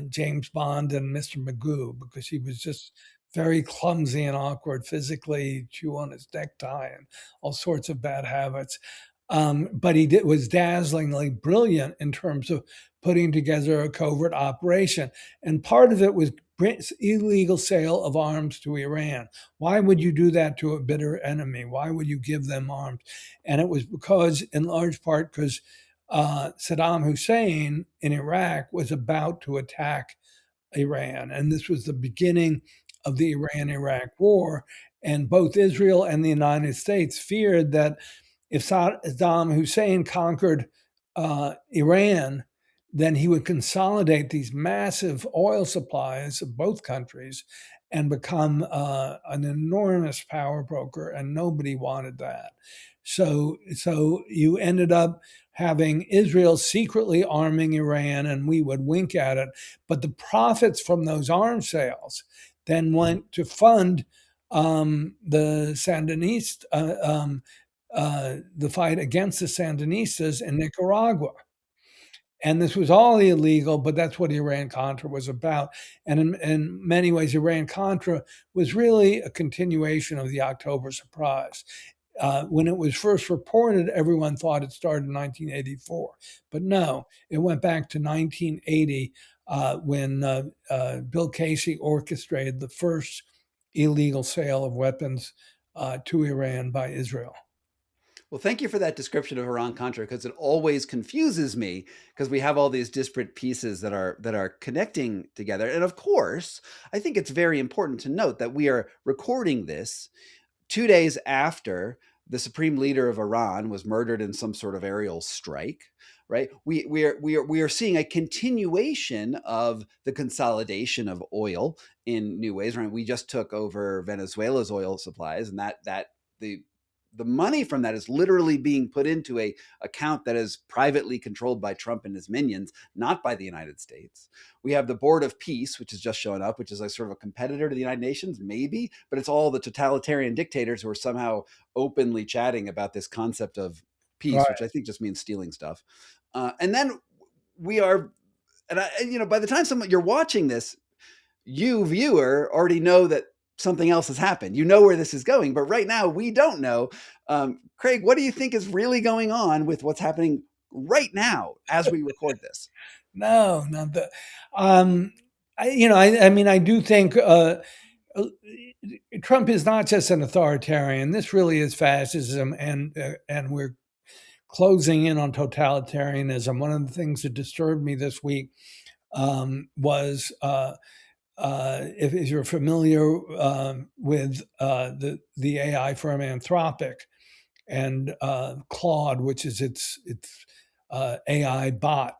James Bond and Mr. Magoo, because he was just very clumsy and awkward physically, chew on his necktie and all sorts of bad habits. But he was dazzlingly brilliant in terms of putting together a covert operation. And part of it was illegal sale of arms to Iran. Why would you do that to a bitter enemy? Why would you give them arms? And it was because, in large part, because Saddam Hussein in Iraq was about to attack Iran. And this was the beginning of the Iran-Iraq war. And both Israel and the United States feared that if Saddam Hussein conquered Iran, then he would consolidate these massive oil supplies of both countries and become an enormous power broker, and nobody wanted that. So you ended up having Israel secretly arming Iran, and we would wink at it. But the profits from those arms sales then went to fund the Sandinista, the fight against the Sandinistas in Nicaragua. And this was all illegal, but that's what Iran-Contra was about. And in many ways, Iran-Contra was really a continuation of the October surprise. When it was first reported, everyone thought it started in 1984. But no, it went back to 1980 when Bill Casey orchestrated the first illegal sale of weapons to Iran by Israel. Well, thank you for that description of Iran-Contra, because it always confuses me, because we have all these disparate pieces that are connecting together. And of course, I think it's very important to note that we are recording this 2 days after the supreme leader of Iran was murdered in some sort of aerial strike, right? We are seeing a continuation of the consolidation of oil in new ways, right? We just took over Venezuela's oil supplies, and that the the money from that is literally being put into a account that is privately controlled by Trump and his minions, not by the United States. We have the Board of Peace, which is just showing up, which is like sort of a competitor to the United Nations, maybe, but it's all the totalitarian dictators who are somehow openly chatting about this concept of peace, Right. which I think just means stealing stuff. And then we are, by the time you're watching this, you viewer already know that something else has happened. You know where this is going, but right now we don't know. Craig, what do you think is really going on with what's happening right now as we record this? No, not the. I do think Trump is not just an authoritarian. This really is fascism, and we're closing in on totalitarianism. One of the things that disturbed me this week was if you're familiar with the AI firm Anthropic and Claude, which is its AI bot,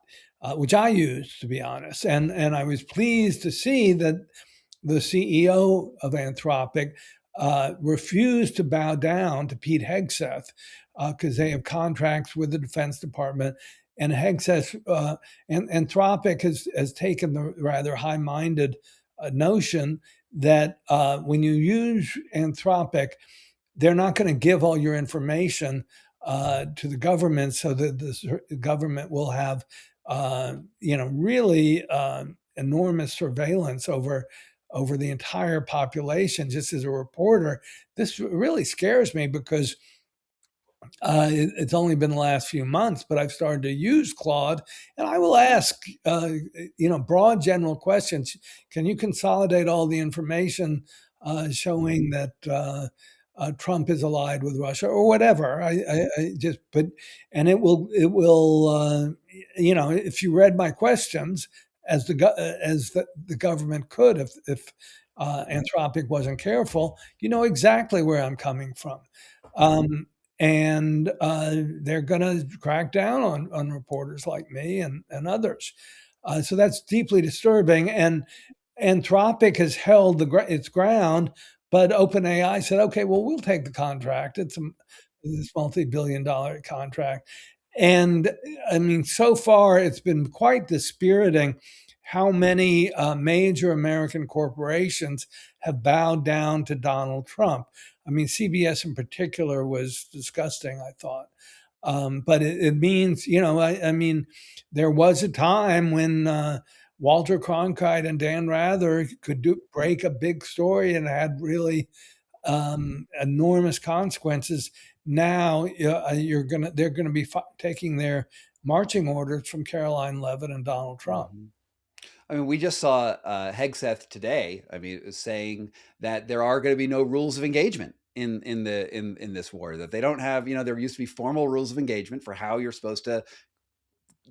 which I use, to be honest, and I was pleased to see that the CEO of Anthropic refused to bow down to Pete Hegseth because they have contracts with the Defense Department. And Hegseth and Anthropic has taken the rather high-minded notion that when you use Anthropic, they're not going to give all your information to the government, so that the government will have, really enormous surveillance over the entire population. Just as a reporter, this really scares me because it's only been the last few months, but I've started to use Claude, and I will ask, broad general questions. Can you consolidate all the information showing that Trump is allied with Russia or whatever? And it will, if you read my questions as the government could, if Anthropic wasn't careful, you know exactly where I'm coming from. And they're going to crack down on reporters like me and others. So that's deeply disturbing. And Anthropic has held its ground, but OpenAI said, okay, well, we'll take the contract. It's this multi-billion-dollar contract. And I mean, so far, it's been quite dispiriting how many major American corporations have bowed down to Donald Trump. I mean, CBS in particular was disgusting, I thought. But it means, I mean, there was a time when Walter Cronkite and Dan Rather could break a big story and had really enormous consequences. Now they're gonna be taking their marching orders from Caroline Leavitt and Donald Trump. Mm-hmm. I mean, we just saw Hegseth today. I mean, it was saying that there are going to be no rules of engagement in this war. That they don't have, there used to be formal rules of engagement for how you're supposed to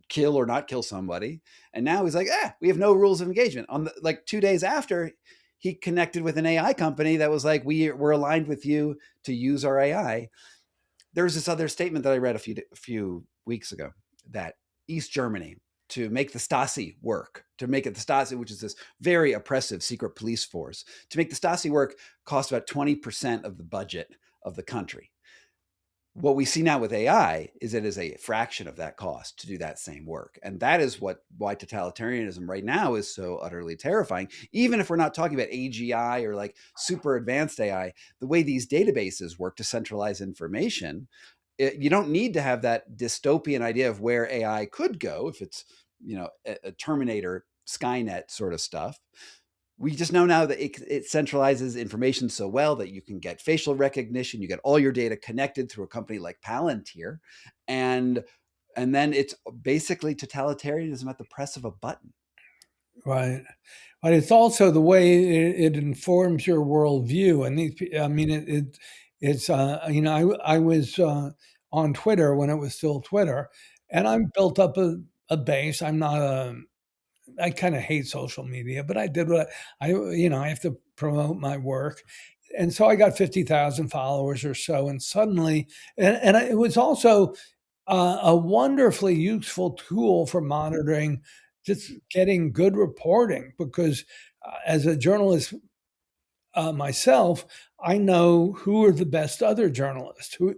kill or not kill somebody, and now he's like, we have no rules of engagement. Like 2 days after, he connected with an AI company that was like, we're aligned with you to use our AI. There's this other statement that I read a few weeks ago that East Germany, to make the Stasi work, to make it the Stasi, which is this very oppressive secret police force, to make the Stasi work cost about 20% of the budget of the country. What we see now with AI is it is a fraction of that cost to do that same work. And that is why totalitarianism right now is so utterly terrifying. Even if we're not talking about AGI or like super advanced AI, the way these databases work to centralize information, you don't need to have that dystopian idea of where AI could go if it's, a Terminator, Skynet sort of stuff. We just know now that it centralizes information so well that you can get facial recognition, you get all your data connected through a company like Palantir, and then it's basically totalitarianism at the press of a button. Right. But it's also the way it informs your worldview. And I mean, it's, I was on Twitter when it was still Twitter, and I built up a base. I kind of hate social media, but I did I have to promote my work. And so I got 50,000 followers or so. And suddenly, and it was also a wonderfully useful tool for monitoring, just getting good reporting, because as a journalist, myself, I know who are the best other journalists who,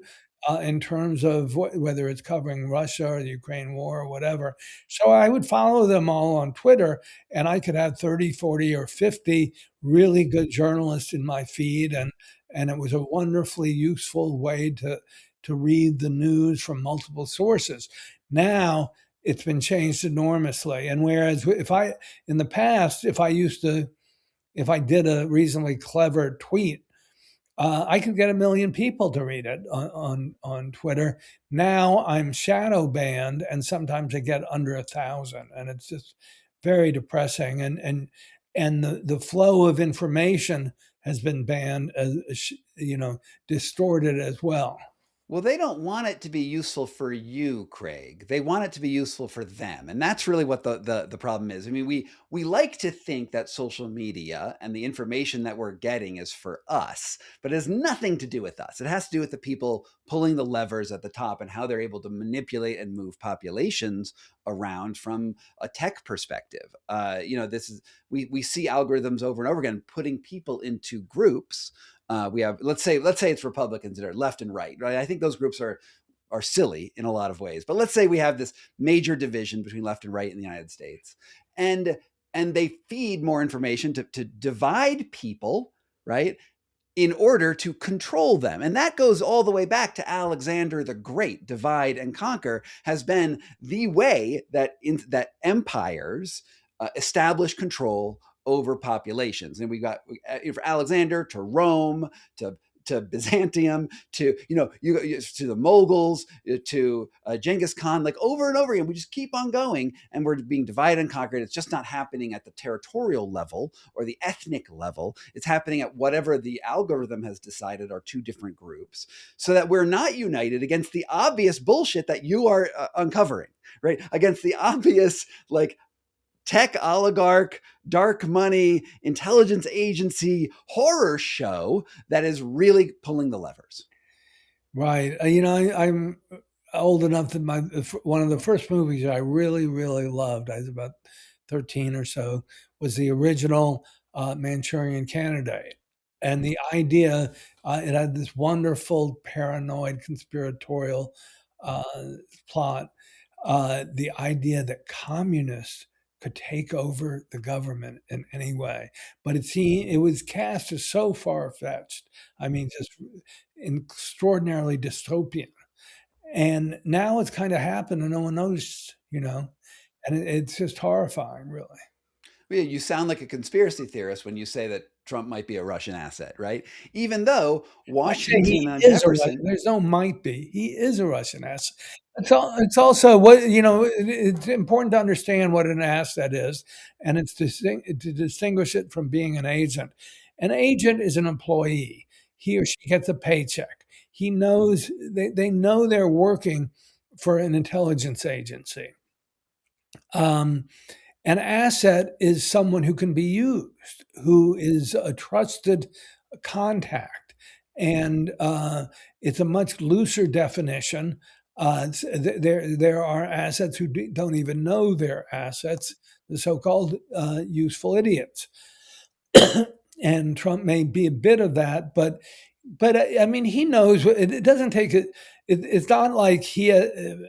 in terms of whether it's covering Russia or the Ukraine war or whatever. So I would follow them all on Twitter, and I could have 30, 40, or 50 really good journalists in my feed, and it was a wonderfully useful way to read the news from multiple sources. Now it's been changed enormously, and whereas if I in the past, if I did a reasonably clever tweet, I could get 1 million people to read it on Twitter. Now I'm shadow banned, and sometimes I get under 1,000, and it's just very depressing. And the flow of information has been banned, as distorted as well. Well, they don't want it to be useful for you, Craig. They want it to be useful for them. And that's really what the problem is. I mean, we like to think that social media and the information that we're getting is for us, but it has nothing to do with us. It has to do with the people pulling the levers at the top and how they're able to manipulate and move populations around from a tech perspective. This is we see algorithms over and over again putting people into groups. We have let's say it's Republicans that are left and right. I think those groups are silly in a lot of ways. But let's say we have this major division between left and right in the United States, and they feed more information to divide people, right? In order to control them. And that goes all the way back to Alexander the Great. Divide and conquer has been the way that empires establish control over populations. And we got for Alexander to Rome to Byzantium to to the Moguls to Genghis Khan, like over and over again. We just keep on going, and we're being divided and conquered. It's just not happening at the territorial level or the ethnic level. It's happening at whatever the algorithm has decided are two different groups, so that we're not united against the obvious bullshit that you are uncovering, right? Against the obvious, like, tech oligarch, dark money, intelligence agency horror show that is really pulling the levers. Right. I'm old enough that one of the first movies I really, really loved, I was about 13 or so, was the original Manchurian Candidate. And the idea, it had this wonderful paranoid conspiratorial uh, plot. The idea that communists could take over the government in any way, but it was cast as so far fetched. I mean, just extraordinarily dystopian. And now it's kind of happened and no one knows. And it's just horrifying, really. You sound like a conspiracy theorist when you say that Trump might be a Russian asset, right? Even though I say he Washington is a Russian. Jefferson. There's no might be. He is a Russian asset. It's also it's important to understand what an asset is, and it's to distinguish it from being an agent. An agent is an employee. He or she gets a paycheck. He knows they know they're working for an intelligence agency. Um, an asset is someone who can be used, who is a trusted contact. And it's a much looser definition. There are assets who don't even know they're assets, the so-called useful idiots. And Trump may be a bit of that, but I mean, he knows it doesn't take it. It's not like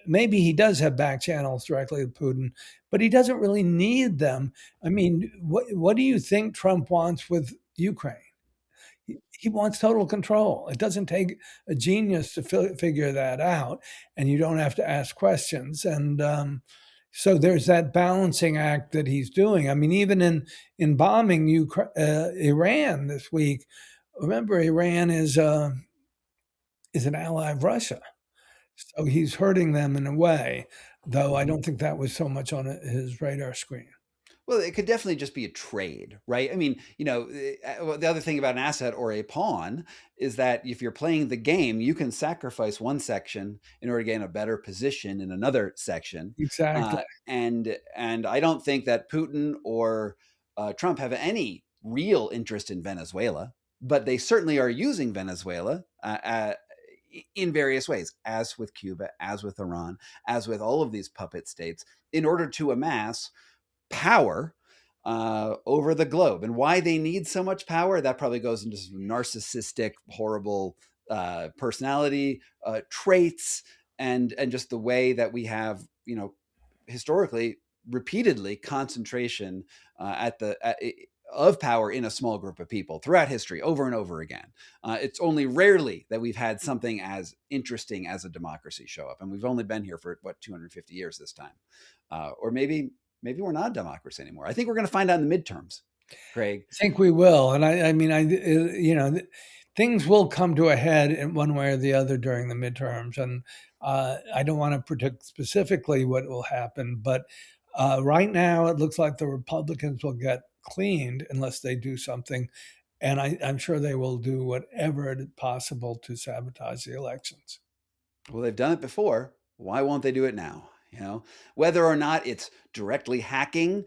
maybe he does have back channels directly to Putin, but he doesn't really need them. I mean, what do you think Trump wants with Ukraine? He wants total control. It doesn't take a genius to figure that out, and you don't have to ask questions. And so there's that balancing act that he's doing. I mean, even in bombing Iran this week, remember Iran is an ally of Russia, so he's hurting them in a way. Though I don't think that was so much on his radar screen. Well, it could definitely just be a trade, right? I mean, the other thing about an asset or a pawn is that if you're playing the game, you can sacrifice one section in order to gain a better position in another section. Exactly. And I don't think that Putin or Trump have any real interest in Venezuela, but they certainly are using Venezuela in various ways, as with Cuba, as with Iran, as with all of these puppet states, in order to amass power over the globe. And why they need so much power, that probably goes into some narcissistic, horrible personality traits, and just the way that we have, historically, repeatedly concentration of power in a small group of people throughout history, over and over again. It's only rarely that we've had something as interesting as a democracy show up, and we've only been here for 250 years this time, or maybe we're not a democracy anymore. I think we're going to find out in the midterms, Craig. I think we will, and I mean, things will come to a head in one way or the other during the midterms, and I don't want to predict specifically what will happen, but right now it looks like the Republicans will get cleaned unless they do something, and I'm sure they will do whatever it is possible to sabotage the elections. Well, they've done it before. Why won't they do it now? Whether or not it's directly hacking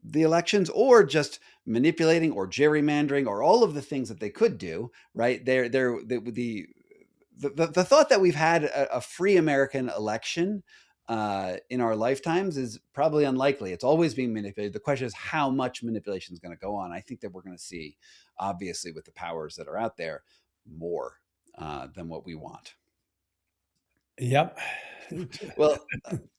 the elections or just manipulating or gerrymandering or all of the things that they could do, right? The thought that we've had a free American election in our lifetimes is probably unlikely. It's always being manipulated. The question is how much manipulation is going to go on. I think that we're going to see, obviously, with the powers that are out there, more than what we want. Yep. Well,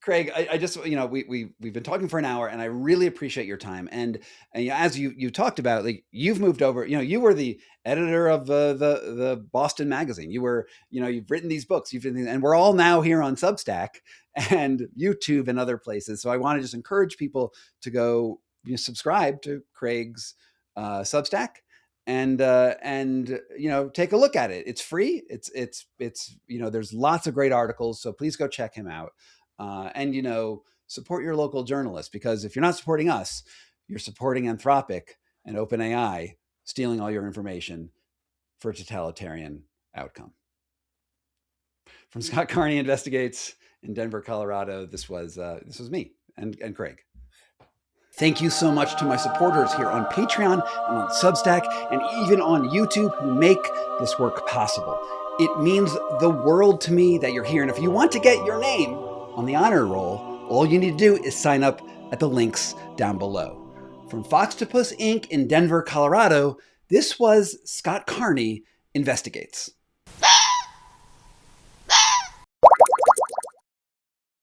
Craig, I just, we've been talking for an hour, and I really appreciate your time. And as you talked about, like, you've moved over, you were the editor of the Boston magazine. You were, you've written these books, and we're all now here on Substack and YouTube and other places. So I want to just encourage people to go subscribe to Craig's Substack. And take a look at it. It's free. It's there's lots of great articles. So please go check him out. And support your local journalist, because if you're not supporting us, you're supporting Anthropic and OpenAI stealing all your information for a totalitarian outcome. From Scott Carney Investigates in Denver, Colorado, this was me and Craig. Thank you so much to my supporters here on Patreon and on Substack and even on YouTube who make this work possible. It means the world to me that you're here. And if you want to get your name on the honor roll, all you need to do is sign up at the links down below. From Foxtopus Inc. in Denver, Colorado, this was Scott Carney Investigates.